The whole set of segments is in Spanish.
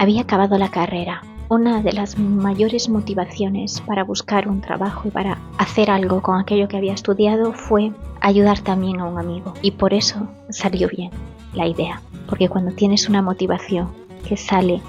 Había acabado la carrera. Una de las mayores motivaciones para buscar un trabajo y para hacer algo con aquello que había estudiado fue ayudar también a un amigo. Y por eso salió bien la idea. Porque cuando tienes una motivación que sale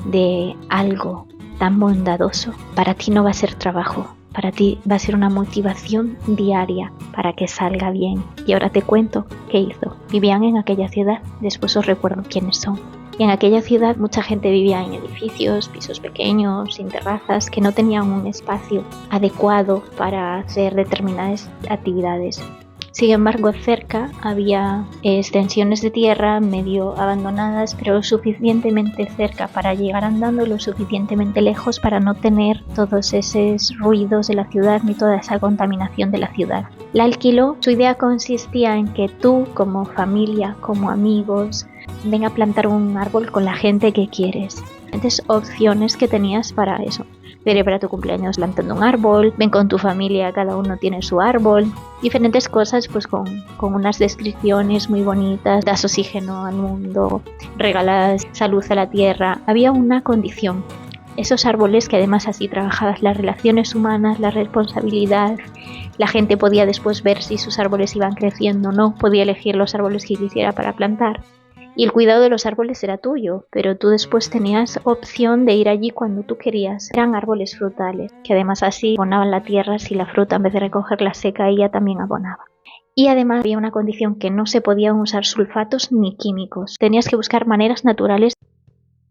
de algo tan bondadoso, para ti no va a ser trabajo. Para ti va a ser una motivación diaria para que salga bien. Y ahora te cuento qué hizo. Vivían en aquella ciudad, después os recuerdo quiénes son. Y en aquella ciudad mucha gente vivía en edificios, pisos pequeños, sin terrazas, que no tenían un espacio adecuado para hacer determinadas actividades. Sin embargo, cerca había extensiones de tierra medio abandonadas, pero lo suficientemente cerca para llegar andando y lo suficientemente lejos para no tener todos esos ruidos de la ciudad ni toda esa contaminación de la ciudad. La alquiló. Su idea consistía en que tú, como familia, como amigos, ven a plantar un árbol con la gente que quieres. Entonces, opciones que tenías para eso. Celebra tu cumpleaños plantando un árbol, ven con tu familia, cada uno tiene su árbol, diferentes cosas pues con unas descripciones muy bonitas, das oxígeno al mundo, regalas salud a la tierra. Había una condición, esos árboles que además así trabajabas las relaciones humanas, la responsabilidad, la gente podía después ver si sus árboles iban creciendo o no, podía elegir los árboles que quisiera para plantar. Y el cuidado de los árboles era tuyo, pero tú después tenías opción de ir allí cuando tú querías. Eran árboles frutales, que además así abonaban la tierra si la fruta en vez de recogerla seca ella también abonaba. Y además había una condición que no se podían usar sulfatos ni químicos. Tenías que buscar maneras naturales.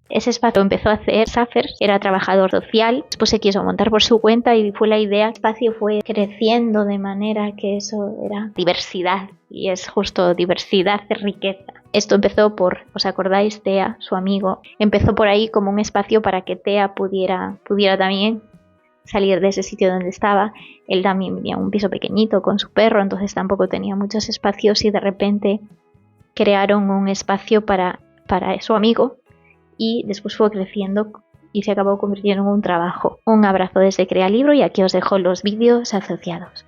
Ese espacio empezó a hacer Safer, era trabajador social, después se quiso montar por su cuenta y fue la idea. El espacio fue creciendo de manera que eso era diversidad, y es justo diversidad de riqueza. Esto empezó por, ¿os acordáis? Tea, su amigo, empezó por ahí como un espacio para que Tea pudiera también salir de ese sitio donde estaba. Él también vivía en un piso pequeñito con su perro, entonces tampoco tenía muchos espacios y de repente crearon un espacio para su amigo. Y después fue creciendo y se acabó convirtiendo en un trabajo. Un abrazo desde Crea Libro y aquí os dejo los vídeos asociados.